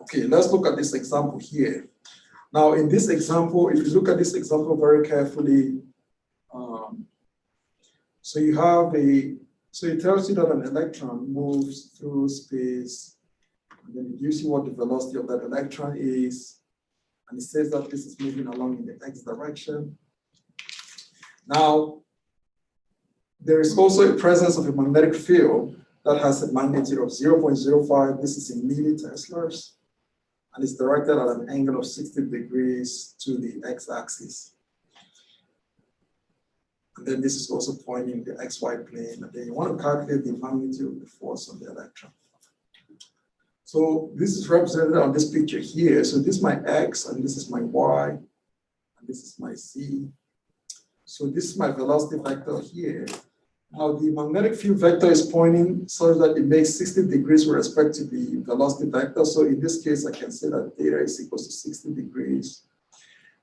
Okay, let's look at this example here. Now, in this example, if you look at this example very carefully, so you have so it tells you that an electron moves through space, and then it gives you what the velocity of that electron is, and it says that this is moving along in the x direction. Now, there is also a presence of a magnetic field that has a magnitude of 0.05. This is in milliteslars, and it's directed at an angle of 60 degrees to the x-axis. And then this is also pointing the xy plane, and then you want to calculate the magnitude of the force on the electron. So this is represented on this picture here. So this is my x, and this is my y, and this is my z. So this is my velocity vector here. Now the magnetic field vector is pointing so that it makes 60 degrees with respect to the velocity vector. So in this case, I can say that theta is equals to 60 degrees.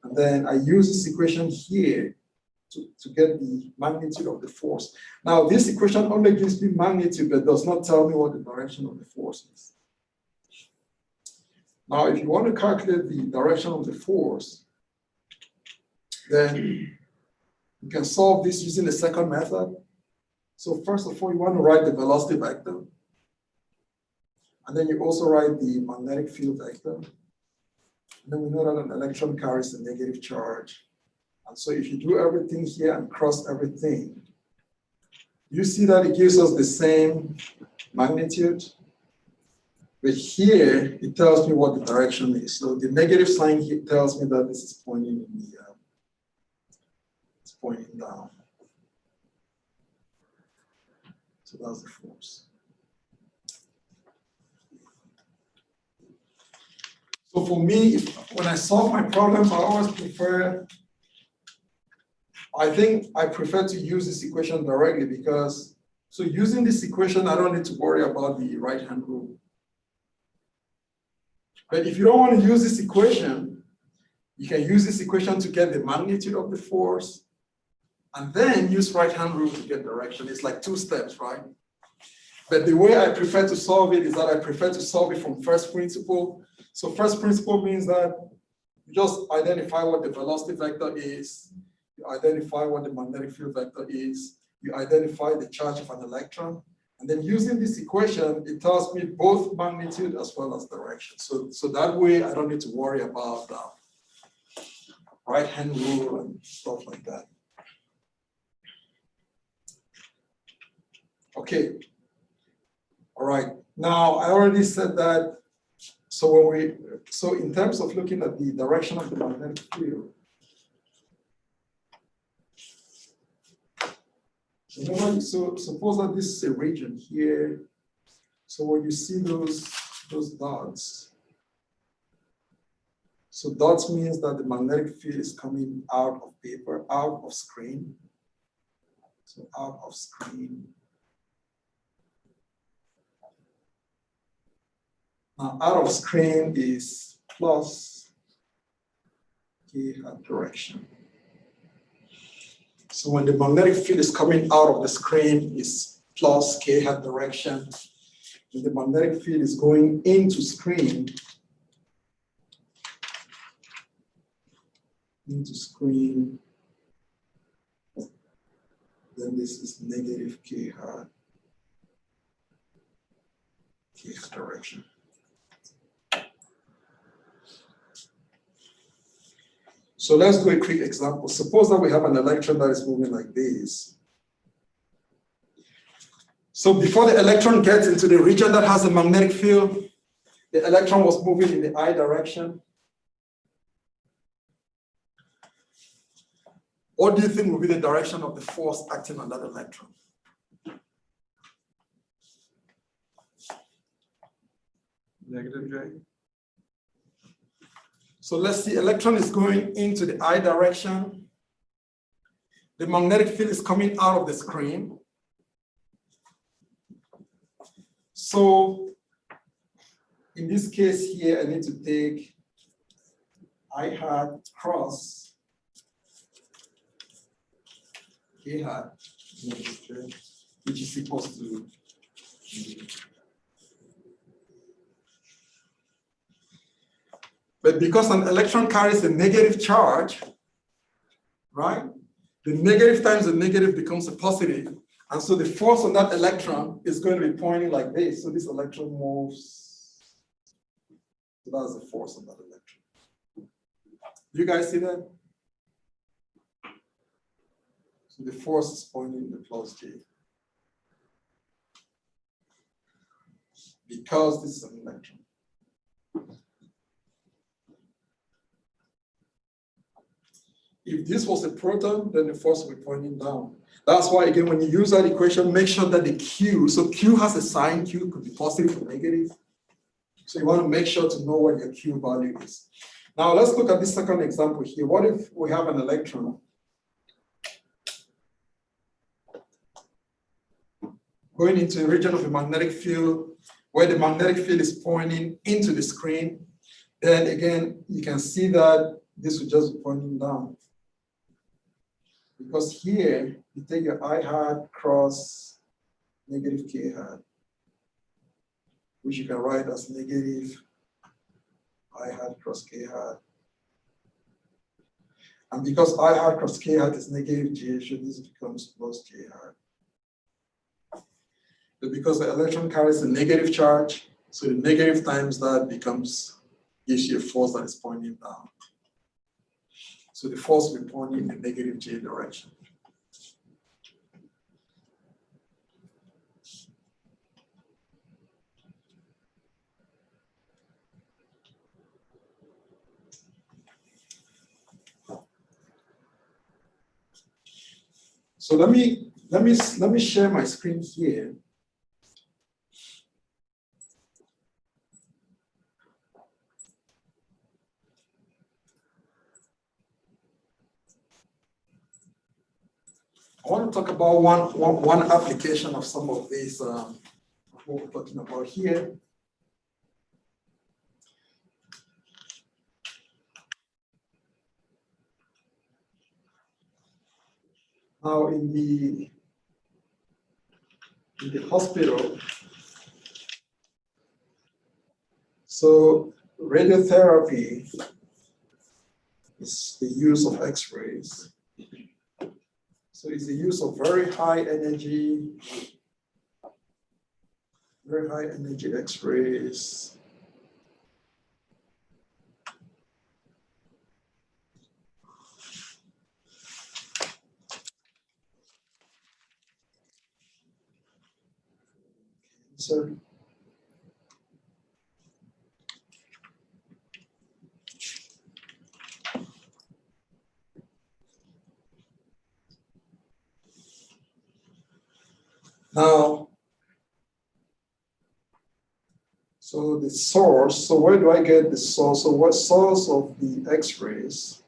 And then I use this equation here to get the magnitude of the force. Now this equation only gives me magnitude, but does not tell me what the direction of the force is. Now, if you want to calculate the direction of the force, then you can solve this using the second method. So first of all, you want to write the velocity vector. And then you also write the magnetic field vector. And then we know that an electron carries a negative charge. And so if you do everything here and cross everything, you see that it gives us the same magnitude. But here, it tells me what the direction is. So the negative sign here tells me that this is pointing in the, it's pointing down. So that's the force. So for me, when I solve my problems, I always prefer, I prefer to use this equation directly because, so using this equation, I don't need to worry about the right-hand rule. But if you don't want to use this equation, you can use this equation to get the magnitude of the force, and then use right-hand rule to get direction. It's like two steps, right? But the way I prefer to solve it is that I prefer to solve it from first principle. So first principle means that you just identify what the velocity vector is, you identify what the magnetic field vector is, you identify the charge of an electron, and then using this equation, it tells me both magnitude as well as direction. So that way, I don't need to worry about right-hand rule and stuff like that. Okay. All right. Now, I already said that. So in terms of looking at the direction of the magnetic field, so suppose that this is a region here. So when you see those dots, so dots means that the magnetic field is coming out of paper, out of screen. So out of screen. Now out of screen is plus k hat direction. So when the magnetic field is coming out of the screen is plus k hat direction. When the magnetic field is going into screen, then this is negative k hat direction. So let's do a quick example. Suppose that we have an electron that is moving like this. So before the electron gets into the region that has a magnetic field, the electron was moving in the I direction. What do you think will be the direction of the force acting on that electron? Negative J. So let's see, electron is going into the I direction. The magnetic field is coming out of the screen. So in this case here, I need to take I hat cross k hat, which is equal to But because an electron carries a negative charge, right? The negative times the negative becomes a positive. And so the force on that electron is going to be pointing like this. So this electron moves. So that's the force on that electron. Do you guys see that? So the force is pointing the plus J. Because this is an electron. If this was a proton, then the force will be pointing down. That's why, again, when you use that equation, make sure that the Q, so Q has a sign, Q could be positive or negative. So you want to make sure to know what your Q value is. Now let's look at this second example here. What if we have an electron going into a region of a magnetic field where the magnetic field is pointing into the screen? Then again, you can see that this will just be pointing down. Because here, you take your I hat cross negative K hat, which you can write as negative I hat cross K hat. And because I hat cross K hat is negative J, so this becomes plus J hat. But because the electron carries a negative charge, so the negative times that gives you a force that is pointing down. So the force will be pointing in the negative J direction. So let me share my screen here. I want to talk about one application of some of these what we're talking about here. Now in the hospital, so radiotherapy is the use of X-rays. So it's the use of very high energy X-rays. So now, so the source, so where do I get the source? So what source of the X-rays?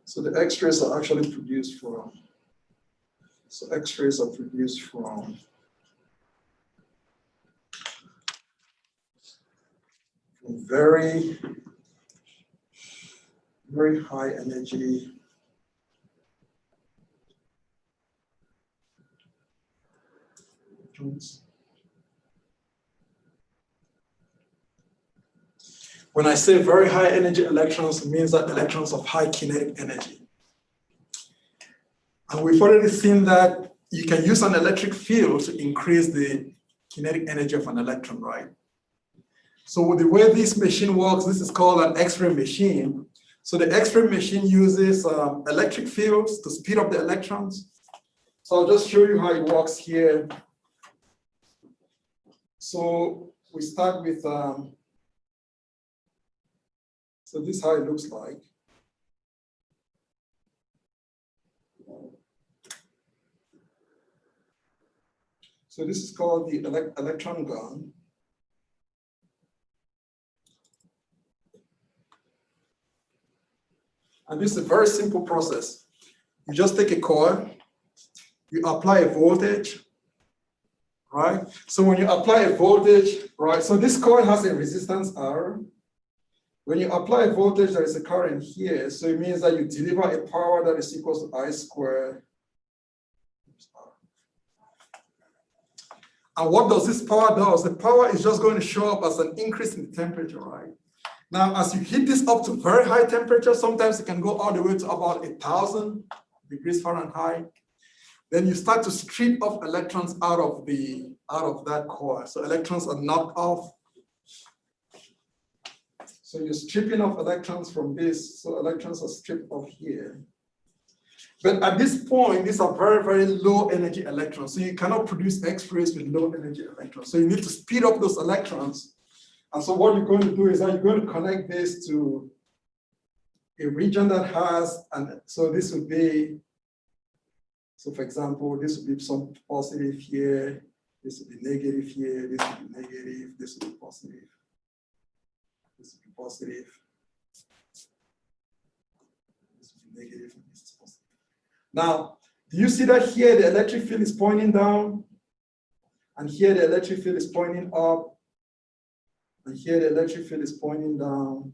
So the X-rays are actually produced from, so X-rays are produced from very, very high energy electrons. When I say very high energy electrons, it means that electrons of high kinetic energy. And we've already seen that you can use an electric field to increase the kinetic energy of an electron, right? So the way this machine works, this is called an X-ray machine. So the X-ray machine uses electric fields to speed up the electrons. So I'll just show you how it works here. So we start with, so this is how it looks like. So this is called the electron gun. And this is a very simple process. You just take a coil, you apply a voltage, right? So when you apply a voltage, right, so this coil has a resistance R. When you apply a voltage, there is a current here. So it means that you deliver a power that is equal to I squared. And what does this power do? The power is just going to show up as an increase in the temperature, right? Now, as you heat this up to very high temperature, sometimes it can go all the way to about 1,000 degrees Fahrenheit. Then you start to strip off electrons out of that core. So electrons are knocked off. So you're stripping off electrons from this. So electrons are stripped off here. But at this point, these are very, very low energy electrons. So you cannot produce X-rays with low energy electrons. So you need to speed up those electrons. And so what you're going to do is that you're going to connect this to a region that has, and so this would be, so for example, this would be some positive here, this would be negative here, this would be negative, this would be positive, this would be positive, this would be negative, and this is positive. Now, do you see that here the electric field is pointing down, and here the electric field is pointing up, and here the electric field is pointing down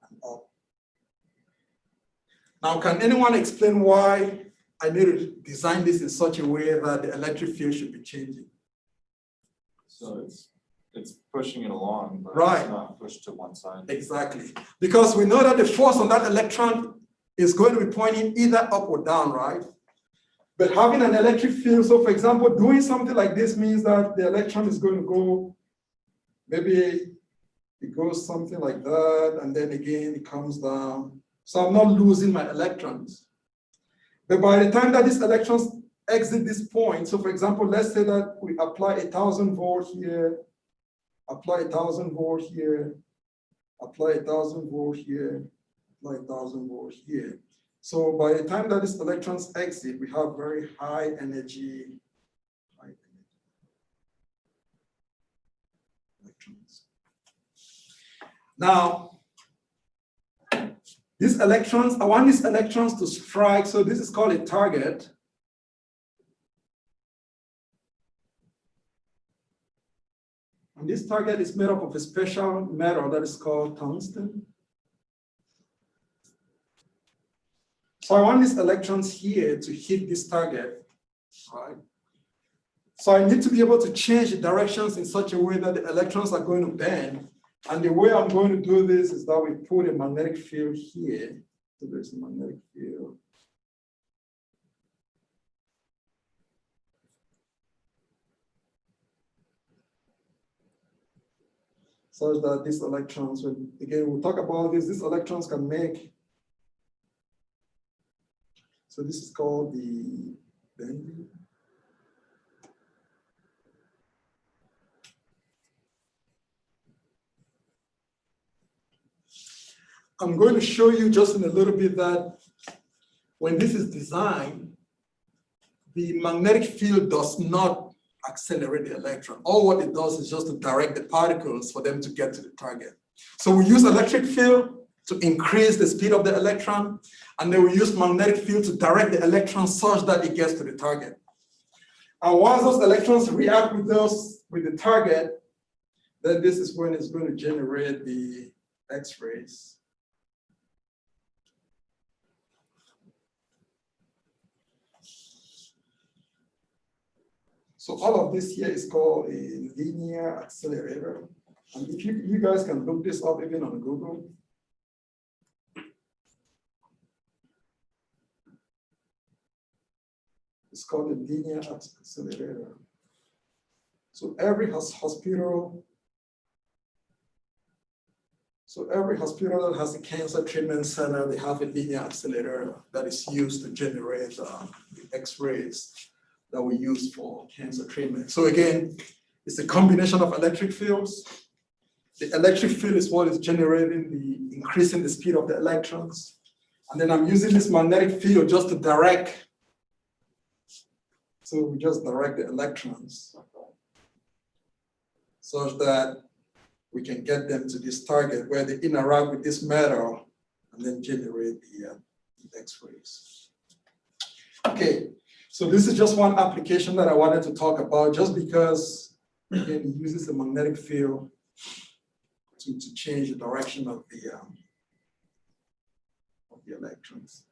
and up. Now, can anyone explain why I need to design this in such a way that the electric field should be changing? So it's pushing it along, but right. It's not pushed to one side. Exactly. Because we know that the force on that electron is going to be pointing either up or down, right? But having an electric field, so for example, doing something like this means that the electron is going to go, maybe it goes something like that, and then again it comes down. So I'm not losing my electrons. But by the time that these electrons exit this point, so for example, let's say that we apply 1,000 volt here, apply 1,000 volt here, apply 1,000 volt here, apply 1,000 volt here. So by the time that these electrons exit, we have very high energy electrons. Now, these electrons, I want these electrons to strike, so this is called a target. And this target is made up of a special metal that is called tungsten. So I want these electrons here to hit this target, right? So I need to be able to change the directions in such a way that the electrons are going to bend. And the way I'm going to do this is that we put a magnetic field here. So there's a magnetic field. Such that these electrons, again, we'll talk about this, these electrons can make, so this is called the bending. I'm going to show you just in a little bit that when this is designed, the magnetic field does not accelerate the electron. All what it does is just to direct the particles for them to get to the target. So we use electric field to increase the speed of the electron, and then we use magnetic field to direct the electron such that it gets to the target. And once those electrons react with the target, then this is when it's going to generate the X-rays. So all of this here is called a linear accelerator. And if you guys can look this up even on Google. It's called a linear accelerator. So every hospital that has a cancer treatment center, they have a linear accelerator that is used to generate the X-rays that we use for cancer treatment. So again, it's a combination of electric fields. The electric field is what is generating increasing the speed of the electrons. And then I'm using this magnetic field just to direct. So we just direct the electrons such that we can get them to this target where they interact with this metal and then generate the X-rays. Okay. So this is just one application that I wanted to talk about just because, again, it uses a magnetic field to change the direction of the electrons.